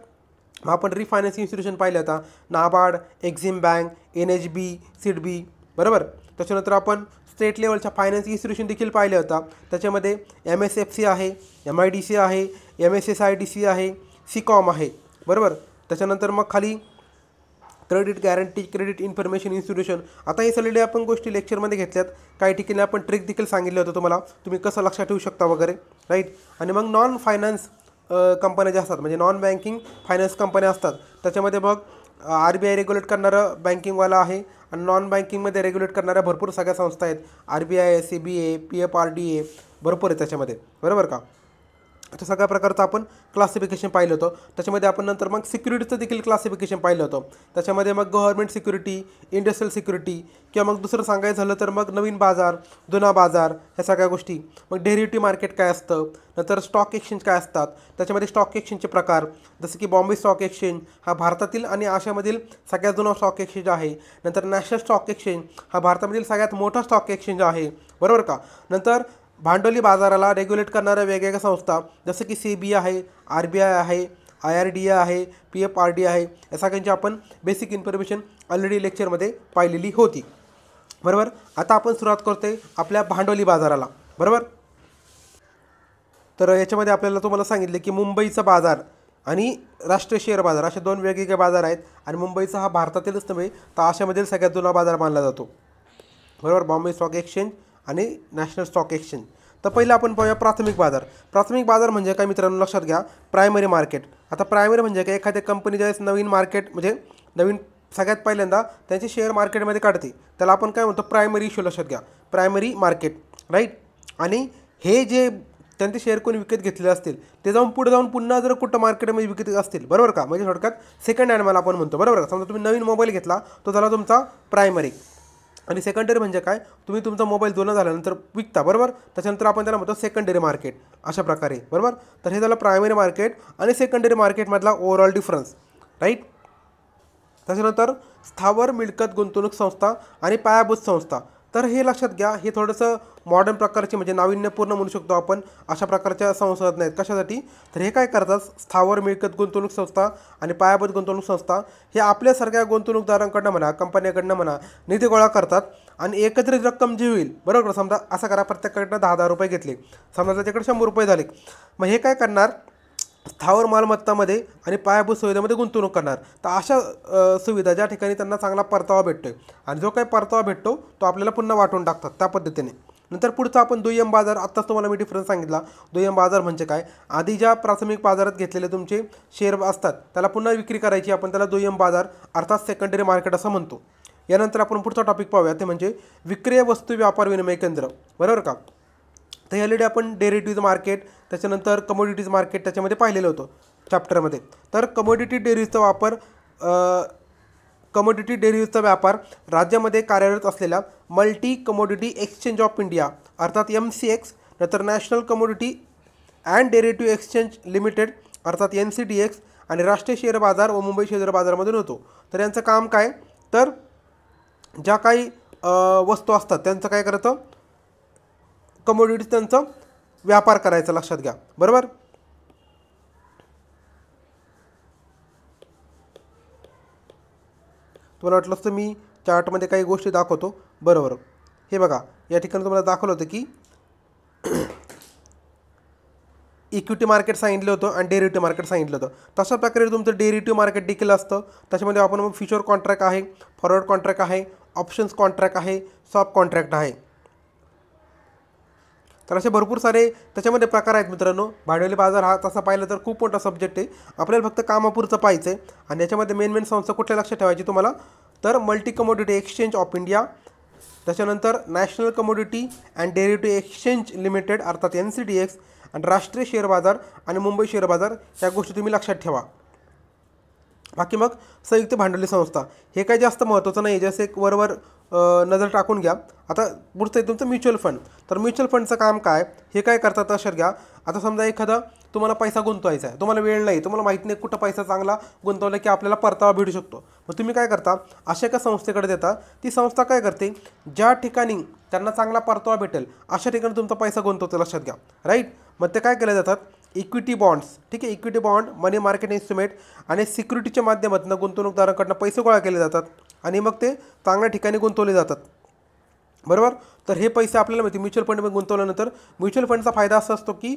मग आपण रिफायनान्सिंग इन्स्टिट्यूशन पाहिले आता NABARD, Exim bank, NHB, SIDBI, बरोबर. त्याच्यानंतर आपण स्टेट लेवलच्या फायनान्स इन्स्टिट्यूशन देखील पाहिले होता, त्याच्यामध्ये MSFC आहे, MIDC आहे, MSSIDC आहे, SICOM आहे, बरोबर. त्याच्यानंतर मग खाली credit guarantee, credit information institution. आता हे सगळे आपण गोष्टी लेक्चरमध्ये घेतल्यात, काही ठिकाणी आपण ट्रिक देखील सांगितलं होतं तुम्हाला, तुम्ही कसं लक्षात ठेवू शकता वगैरे, राईट. आणि मग नॉन फायनान्स कंपन्या ज्या असतात, म्हणजे नॉन बँकिंग फायनान्स कंपन्या असतात, त्याच्यामध्ये मग RBI रेग्युलेट करणारं बँकिंगवाला आहे आणि नॉन बँकिंगमध्ये रेग्युलेट करणाऱ्या भरपूर सगळ्या संस्था आहेत, RBI, CBA, PFRDA भरपूर आहे त्याच्यामध्ये, बरोबर का. अशा सगळ्या प्रकारचं आपण क्लासिफिकेशन पाहिलं होतं. त्याच्यामध्ये आपण नंतर मग सिक्युरिटीचं देखील क्लासिफिकेशन पाहिलं होतं. त्याच्यामध्ये मग गव्हर्नमेंट सिक्युरिटी, इंडस्ट्रियल सिक्युरिटी, किंवा मग दुसरं सांगायचं झालं तर मग नवीन बाजार, जुना बाजार, ह्या सगळ्या गोष्टी. मग डेरिव्हेटिव्ह मार्केट काय असतं, नंतर स्टॉक एक्सचेंज काय असतात, त्याच्यामध्ये स्टॉक एक्सचेंजचे प्रकार, जसं की बॉम्बे स्टॉक एक्सचेंज हा भारतातील आणि आशियामधील सगळ्यात जुना स्टॉक एक्सचेंज आहे. नंतर नॅशनल स्टॉक एक्सचेंज हा भारतामधील सगळ्यात मोठा स्टॉक एक्सचेंज आहे, बरोबर का. नंतर भांडवली बाजाराला रेग्युलेट करणाऱ्या वेगवेगळ्या संस्था, जसं की SEBI आहे, RBI आहे, IRDA आहे, PFRDA आहे, या सगळ्यांची आपण बेसिक इन्फॉर्मेशन ऑलरेडी लेक्चरमध्ये पाहिलेली होती, बरोबर. आता आपण सुरुवात करतोय आपल्या भांडवली बाजाराला, बरोबर. तर याच्यामध्ये आपल्याला तुम्हाला सांगितले की मुंबईचा बाजार आणि राष्ट्रीय शेअर बाजार असे दोन वेगवेगळे बाजार आहेत, आणि मुंबईचा हा भारतातीलच नव्हे तर आशियामधील सगळ्यात जुना बाजार मानला जातो, बरोबर. बॉम्बे स्टॉक एक्सचेंज आणि नॅशनल स्टॉक एक्सचेंज. तर पहिलं आपण पाहूया प्राथमिक बाजार. प्राथमिक बाजार म्हणजे काय मित्रांनो, लक्षात घ्या, प्रायमरी मार्केट. आता प्रायमरी म्हणजे काय, एखाद्या कंपनी ज्यावेळेस नवीन मार्केट म्हणजे नवीन सगळ्यात पहिल्यांदा त्यांचे शेअर मार्केटमध्ये काढते, त्याला आपण काय म्हणतो, प्रायमरी इश्यू. लक्षात घ्या, प्रायमरी मार्केट, राईट. आणि हे जे त्यांचे शेअर कोणी विकत घेतलेले असतील ते जाऊन पुढे जाऊन पुन्हा जर कुठं मार्केटमध्ये विकत असतील, बरोबर का, म्हणजे थोडक्यात सेकंड हँड मला आपण म्हणतो, बरोबर का. समजा तुम्ही नवीन मोबाईल घेतला तो झाला तुमचा प्रायमरी, आणि सेकंडरी म्हणजे काय, तुम्ही तुमचा मोबाईल जुना झाल्यानंतर विकता, बरोबर. त्याच्यानंतर आपण त्याला म्हणतो सेकंडरी मार्केट, अशा प्रकारे, बरोबर. तर हे झालं प्रायमरी मार्केट आणि सेकंडरी मार्केटमधला ओव्हरऑल डिफरन्स, राईट. त्याच्यानंतर स्थावर मिळकत गुंतवणूक संस्था आणि पायाभूत संस्था. तर हे लक्षात घ्या, हे थोडंसं मॉडर्न प्रकारचे म्हणजे नाविन्यपूर्ण म्हणू शकतो आपण, अशा प्रकारच्या संस्था आहेत. कशासाठी, तर हे काय करतात, स्थावर मिळकत गुंतवणूक संस्था आणि पायाभूत गुंतवणूक संस्था हे आपल्यासारख्या गुंतवणूकदारांकडनं म्हणा, कंपन्याकडनं म्हणा, निधी गोळा करतात आणि एकत्रित रक्कम जी होईल, बरोबर. समजा असं करा, प्रत्येकाकडनं 10,000 रुपये घेतले, समजा त्याच्याकडे 100 रुपये झाले, मग हे काय करणार, स्थावर मालमत्तामध्ये आणि पायाभूत सुविधामध्ये गुंतवणूक करणार. तर अशा सुविधा ज्या ठिकाणी त्यांना चांगला परतावा भेटतो आहे, आणि जो काही परतावा भेटतो तो आपल्याला पुन्हा वाटून टाकतात त्या पद्धतीने. नंतर पुढचा आपण दुय्यम बाजार. आत्ताच तुम्हाला मी डिफरन्स सांगितला. दुय्यम बाजार म्हणजे काय, आधी ज्या प्राथमिक बाजारात घेतलेले तुमचे शेअर असतात त्याला पुन्हा विक्री करायची, आपण त्याला दुय्यम बाजार अर्थात सेकंडरी मार्केट असं म्हणतो. यानंतर आपण पुढचा टॉपिक पाहूया, ते म्हणजे विक्रिय वस्तू व्यापार विनिमय केंद्र, बरोबर का. तर ऑलरेडी आपण डेरिव्हेटिव्ह मार्केट, त्याच्यानंतर कमोडिटीज मार्केट त्याच्यामध्ये पाहिलेलं होतं चॅप्टरमध्ये. तर कमोडिटी डेरिव्हेटिव्हचा व्यापार राज्यामध्ये कार्यरत असलेल्या multi commodity exchange of India अर्थात MCX, नंतर national commodity and derivative exchange limited अर्थात NCDX आणि राष्ट्रीय शेअर बाजार व मुंबई शेअर बाजारामधून होतो. तर यांचं काम काय, तर ज्या काही वस्तू असतात त्यांचं काय करतं, कमोडिटीज त्यांचा व्यापार करायचा, लक्षात घ्या, बरोबर. तुम्हाला वाटलं असतं मी चार्टमध्ये काही गोष्टी दाखवतो, बरोबर. हे बघा, या ठिकाणी तुम्हाला दाखवलं होतं की इक्विटी मार्केट सांगितलं होतं आणि डेरिव्हेटिव्ह मार्केट सांगितलं होतं. तशा प्रकारे तुमचं डेरिव्हेटिव्ह मार्केट देखील असतं. त्याच्यामध्ये आपण मग फ्युचर कॉन्ट्रॅक्ट आहे, फॉरवर्ड कॉन्ट्रॅक्ट आहे, ऑप्शन्स कॉन्ट्रॅक्ट आहे, सॉफ्ट कॉन्ट्रॅक्ट आहे. तर असे भरपूर सारे त्याच्यामध्ये प्रकार आहेत मित्रांनो. भांडवली बाजार हा तसा पाहिलं तर खूप मोठा सब्जेक्ट आहे, आपल्याला फक्त कामापुरतं पाहायचं आहे. आणि याच्यामध्ये मेन संस्था कुठल्या लक्षात ठेवायची तुम्हाला, तर multi commodity exchange of India, त्याच्यानंतर national commodity and derivative exchange limited अर्थात NCDX, आणि राष्ट्रीय शेअर बाजार आणि मुंबई शेअर बाजार, या गोष्टी तुम्ही लक्षात ठेवा. बाकी मग संयुक्त भांडवली संस्था हे काही जास्त महत्त्वाचं नाही, जसं एक वरवर नजर टाकून घ्या. आता पुढचं आहे तुमचं म्युच्युअल फंड. तर म्युच्युअल फंडचं काम काय, हे काय करतात लक्षात घ्या. आता समजा एखादा तुम्हाला पैसा गुंतवायचा आहे, तुम्हाला वेळ नाही, तुम्हाला माहीत नाही कुठं पैसा चांगला गुंतवला की आपल्याला परतावा भेटू शकतो, मग तुम्ही काय करता, अशा एका संस्थेकडे देता, ती संस्था काय करते, ज्या ठिकाणी त्यांना चांगला परतावा भेटेल अशा ठिकाणी तुमचा पैसा गुंतवतो, लक्षात घ्या, राईट. मग ते काय केले जातात, इक्विटी बॉन्ड्स, ठीक आहे, इक्विटी बॉन्ड, मनी मार्केट इन्स्ट्रुमेंट आणि सिक्युरिटीच्या माध्यमातून गुंतवणूकदारांकडून पैसे गोळा केले जातात आणि मग ते चांगल्या ठिकाणी गुंतवले जातात, बरोबर. तर हे पैसे आपल्याला माहिती म्युच्युअल फंडमध्ये गुंतवल्यानंतर म्युच्युअल फंडचा फायदा असा असतो की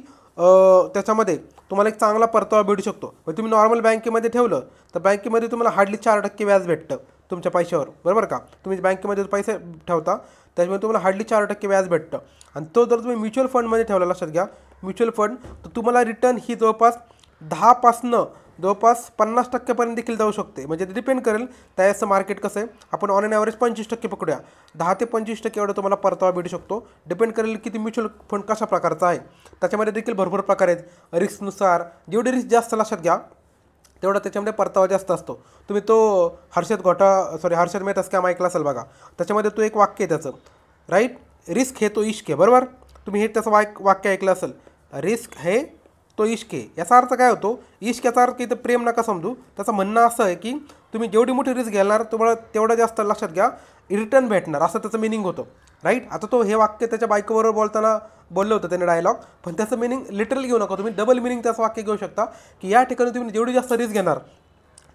त्याच्यामध्ये तुम्हाला एक चांगला परतावा भेटू शकतो. मग तुम्ही नॉर्मल बँकेमध्ये ठेवलं तर बँकेमध्ये तुम्हाला हार्डली 4% व्याज भेटतं तुमच्या पैशावर, बरोबर का. तुम्ही बँकेमध्ये पैसे ठेवता त्याच्यामुळे तुम्हाला हार्डली 4% व्याज भेटतं आणि तो जर तुम्ही म्युच्युअल फंडमध्ये ठेवला, लक्षात घ्या, म्युच्युअल फंड, तर तुम्हाला रिटर्न ही जवळपास 10 जवळपास 50% देखील जाऊ शकते. म्हणजे ते डिपेंड करेल त्याचं मार्केट कसं आहे. आपण ऑन एन ॲव्हरेज 25% पकडूया, 10 ते 25% एवढं तुम्हाला परतावा भेटू शकतो. डिपेंड करेल की ती म्युच्युअल फंड कशा प्रकारचा आहे. त्याच्यामध्ये देखील भरपूर प्रकार आहेत. रिस्कनुसार जेवढी रिस्क जास्त लक्षात घ्या तेवढा त्याच्यामध्ये परतावा जास्त असतो. तुम्ही तो हर्षद मेहता स्कॅम ऐकला असेल बघा, त्याच्यामध्ये तो एक वाक्य आहे त्याचं, राईट, रिस्क है तो इश्क है, बरोबर. तुम्ही हे त्याचं वाक्य ऐकलं असेल, रिस्क है तो इश्क आहे. याचा अर्थ काय होतो, इश्क याचा अर्थ इथं प्रेम नका समजू. त्याचं म्हणणं असं आहे की तुम्ही जेवढी मोठी रिस्क घेणार तुम्हाला तेवढं जास्त, लक्षात घ्या, रिटर्न भेटणार, असं त्याचं मिनिंग होतं, राईट. आता तो हे वाक्य त्याच्या बायकोबरोबर बोलताना बोललं होतं त्याने डायलॉग, पण त्याचं मिनिंग लिटरली घेऊ नका, तुम्ही डबल मिनिंग त्याचं वाक्य घेऊ शकता की या ठिकाणी तुम्ही जेवढी जास्त रिस्क घेणार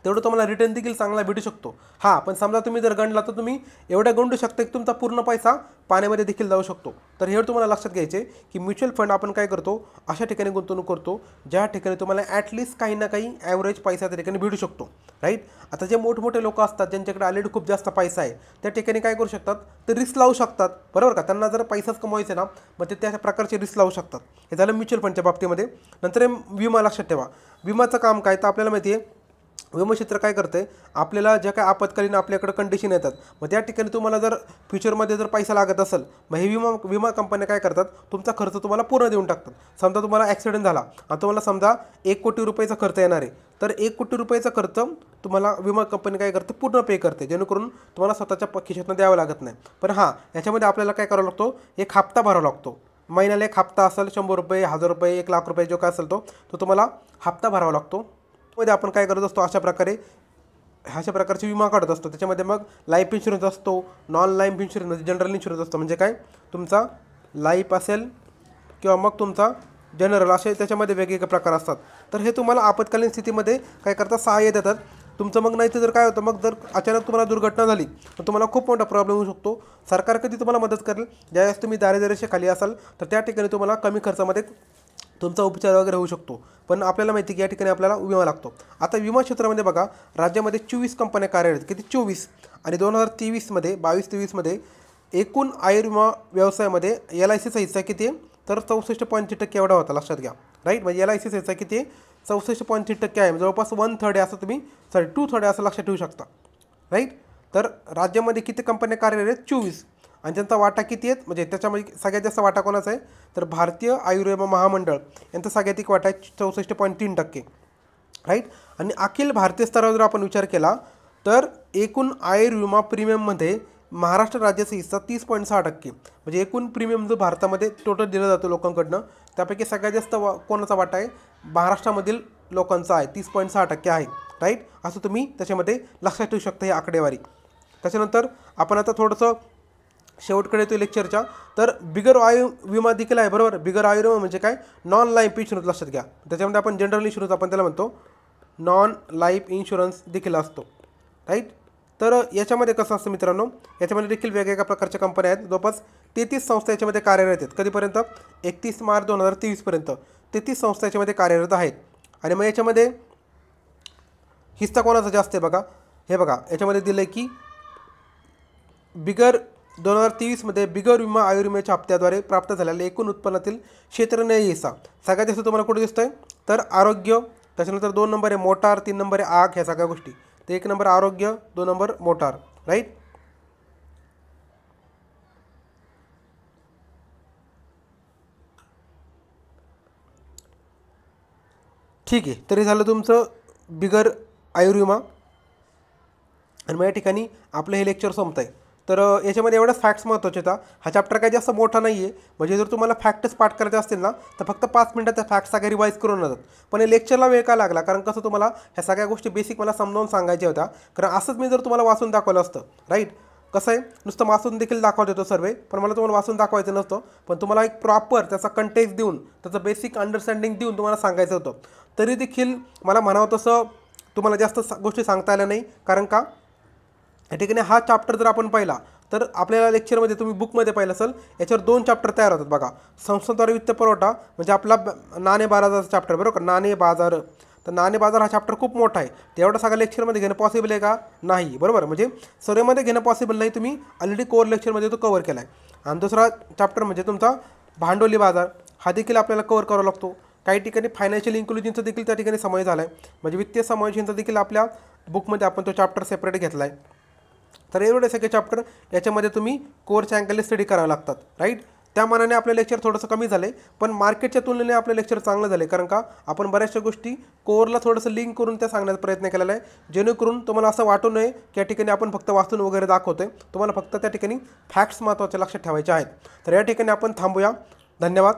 तेवढं तुम्हाला रिटर्न देखील चांगला भेटू शकतो. हां, पण समजा तुम्ही जर गणला तर तुम्ही एवढ्या गंडू शकता की तुमचा पूर्ण पैसा पाण्यामध्ये देखील जाऊ शकतो. तर हे तुम्हाला लक्षात घ्यायचे की म्युच्युअल फंड आपण काय करतो, अशा ठिकाणी गुंतवणूक करतो ज्या ठिकाणी तुम्हाला ॲटलिस्ट काही ना काही ॲव्हरेज पैसा त्या ठिकाणी भेटू शकतो, राईट. आता जे मोठमोठे लोक असतात ज्यांच्याकडे ऑलरेडी खूप जास्त पैसा आहे त्या ठिकाणी काय करू शकतात, ते रिस्क लावू शकतात, बरोबर का. त्यांना जर पैसाच कमवायचा ना मग ते त्या प्रकारचे रिस्क लावू शकतात. हे झालं म्युच्युअल फंडच्या बाबतीमध्ये. नंतर विमा, लक्षात ठेवा, विमाचं काम काय तर आपल्याला माहिती आहे, विमा क्षेत्र काय करते, आपल्याला ज्या काय आपत्कालीन आपल्याकडे कंडिशन येतात मग त्या ठिकाणी तुम्हाला जर फ्युचरमध्ये जर पैसा लागत असेल मग हे विमा कंपन्या काय करतात, तुमचा खर्च तुम्हाला पूर्ण देऊन टाकतात. समजा तुम्हाला ॲक्सिडेंट झाला आणि तुम्हाला समजा 1 कोटी रुपयाचा खर्च येणार आहे, तर 1 कोटी रुपयाचा खर्च तुम्हाला विमा कंपनी काय करते, पूर्ण पे करते, जेणेकरून तुम्हाला स्वतःच्या खिशातून द्यावं लागत नाही. पण हां, याच्यामध्ये आपल्याला काय करावं लागतो, एक हप्ता भरावा लागतो. महिन्याला एक हप्ता असेल, 100 रुपये, 1000 रुपये, 1 लाख रुपये जो काय असेल तो तुम्हाला हप्ता भरावा लागतो. मध्ये आपण काय करत असतो, अशा प्रकारचे विमा काढत असतो. त्याच्यामध्ये मग लाईफ इन्शुरन्स असतो, नॉन लाईफ इन्शुरन्स म्हणजे जनरल इन्शुरन्स असतो. म्हणजे काय, तुमचा लाईफ असेल किंवा मग तुमचा जनरल, असे त्याच्यामध्ये वेगवेगळे प्रकार असतात. तर हे तुम्हाला आपत्कालीन स्थितीमध्ये काय करतात, सहाय्य देतात तुमचं. मग नाही तर जर काय होतं, मग जर अचानक तुम्हाला दुर्घटना झाली तर तुम्हाला खूप मोठा प्रॉब्लेम होऊ शकतो. सरकार कधी तुम्हाला मदत करेल, ज्यावेळेस तुम्ही दारिद्र्याच्या खाली असाल तर त्या ठिकाणी तुम्हाला कमी खर्चामध्ये तुमचा उपचार वगैरे होऊ शकतो. पण आपल्याला माहिती की या ठिकाणी आपल्याला विमा लागतो. आता विमा क्षेत्रामध्ये बघा, राज्यामध्ये 24 कंपन्या कार्यरत, किती 24, आणि 2023मध्ये 22-23मध्ये एकूण आयुर्विमा व्यवसायामध्ये LICचा हिस्सा किती आहे, तर 64.3% एवढा होता, लक्षात घ्या, राईट. म्हणजे LICचा हिस्सा किती आहे, 64.3% आहे, जवळपास 1/3 आहे, असं तुम्ही 2/3 आहे असं लक्षात ठेवू शकता, राईट. तर राज्यामध्ये किती कंपन्या कार्यरत आहेत, 24, आणि त्यांचा वाटा किती आहेत, म्हणजे त्याच्यामध्ये सगळ्यात जास्त वाटा कोणाचा आहे, तर भारतीय आयुर्विमा महामंडळ यांचा सगळ्यात वाटा आहे 64.3%, राईट. आणि अखिल भारतीय स्तरावर जर आपण विचार केला तर एकूण आयुर्विमा प्रीमियममध्ये महाराष्ट्र राज्याचा हिस्सा 30.6%. म्हणजे एकूण प्रीमियम जो भारतामध्ये टोटल दिलं जातं लोकांकडनं त्यापैकी सगळ्यात जास्त कोणाचा वाटा आहे, महाराष्ट्रामधील लोकांचा आहे, 30.6% आहे, राईट. असं तुम्ही त्याच्यामध्ये लक्षात ठेवू शकता ही आकडेवारी. त्याच्यानंतर आपण आता थोडंसं शेवटकडे येतो लेक्चरच्या. तर बिगर आयु विमा देखील आहे, बरोबर. बिगर आयुर्विमा म्हणजे काय, नॉन लाईफ इन्शुरन्स, लक्षात घ्या. त्याच्यामध्ये आपण जनरल इन्शुरन्स आपण त्याला म्हणतो, नॉन लाईफ इन्शुरन्स देखील असतो, राईट. तर याच्यामध्ये कसं असतं मित्रांनो, याच्यामध्ये देखील वेगवेगळ्या प्रकारच्या कंपन्या आहेत. जवळपास 33 संस्था याच्यामध्ये कार्यरत आहेत. कधीपर्यंत, 31 मार्च 2023पर्यंत 33 संस्था याच्यामध्ये कार्यरत आहेत. आणि मग याच्यामध्ये हिस्सा कोणाचा जास्त आहे बघा, हे बघा याच्यामध्ये दिलं आहे की बिगर 2023मध्ये बिगर विमा आयुर्विम्याच्या हप्त्याद्वारे प्राप्त झालेल्या एकूण उत्पन्नातील क्षेत्रन्याय हिस्सा सगळ्यात जास्त तुम्हाला कुठे दिसतोय, तर आरोग्य. त्याच्यानंतर 2 नंबर आहे मोटार, 3 नंबर आहे आग, ह्या सगळ्या गोष्टी. तर 1 नंबर आरोग्य, 2 नंबर मोटार, राईट. ठीक आहे. तर हे झालं तुमचं बिगर आयुर्विमा. आणि मग या ठिकाणी आपलं हे लेक्चर संपत आहे. तर याच्यामध्ये एवढ्याच फॅक्ट्स महत्त्वाचे आहेत. हा चॅप्टर काही जास्त मोठा नाही आहे, म्हणजे जर तुम्हाला फॅक्ट्स पाठ करायचे असतील ना तर फक्त 5 मिनिटात त्या फॅक्ट्स सगळ्या रिवाईज करून जातात. पण हे लेक्चरला वेळ का लागला, कारण कसं तुम्हाला ह्या सगळ्या गोष्टी बेसिक मला समजावून सांगायच्या होत्या. कारण असंच मी जर तुम्हाला वाचून दाखवलं असतं, राईट, कसं आहे नुसतं वाचून देखील दाखवत येतो सर्वे, पण मला तुम्हाला वाचून दाखवायचं नसतं, पण तुम्हाला एक प्रॉपर त्याचा कंटेक्स्ट देऊन त्याचं बेसिक अंडरस्टँडिंग देऊन तुम्हाला सांगायचं होतं. तरी देखील मला म्हणावं तसं तुम्हाला जास्त गोष्टी सांगता आल्या नाही. कारण का या ठिकाणी हा चॅप्टर जर आपण पाहिला तर आपल्याला लेक्चरमध्ये तुम्ही बुकमध्ये पाहिलं असेल याच्यावर 2 चॅप्टर तयार होतात बघा. संस्थाद्वारे वित्त पुरवठा म्हणजे आपला नाणे बाजाराचा चॅप्टर, बरोबर, नाणे बाजार. तर नाणे बाजार हा चॅप्टर खूप मोठा आहे, तेवढं सगळं लेक्चरमध्ये घेणं पॉसिबल आहे का, नाही, बरोबर. म्हणजे सर्वेमध्ये घेणं पॉसिबल नाही, तुम्ही ऑलरेडी कोर लेक्चरमध्ये तो कवर केला आहे. आणि दुसरा चॅप्टर म्हणजे तुमचा भांडवली बाजार, हा देखील आपल्याला कवर करावा लागतो. काही ठिकाणी फायनान्शियल इन्क्लुजनचा देखील त्या ठिकाणी समावेश झाला आहे, म्हणजे वित्तीय समावेशांचा देखील आपल्या बुकमध्ये आपण तो चॅप्टर सेपरेट घेतला आहे. तर एवढे सगळे चॅप्टर याच्यामध्ये तुम्ही कोरच्या अँगलने स्टडी करावे लागतात, राईट. त्या मानाने आपलं लेक्चर थोडंसं कमी झालं आहे, पण मार्केटच्या तुलनेने आपलं लेक्चर चांगलं झालं आहे. कारण का आपण बऱ्याचशा गोष्टी कोरला थोडंसं लिंक करून त्या सांगण्याचा प्रयत्न केलेला आहे, जेणेकरून तुम्हाला असं वाटू नये की या ठिकाणी आपण फक्त वाचून वगैरे दाखवतो आहे. तुम्हाला फक्त त्या ठिकाणी फॅक्ट्स महत्त्वाचे लक्षात ठेवायचे आहेत. तर या ठिकाणी आपण थांबूया. धन्यवाद.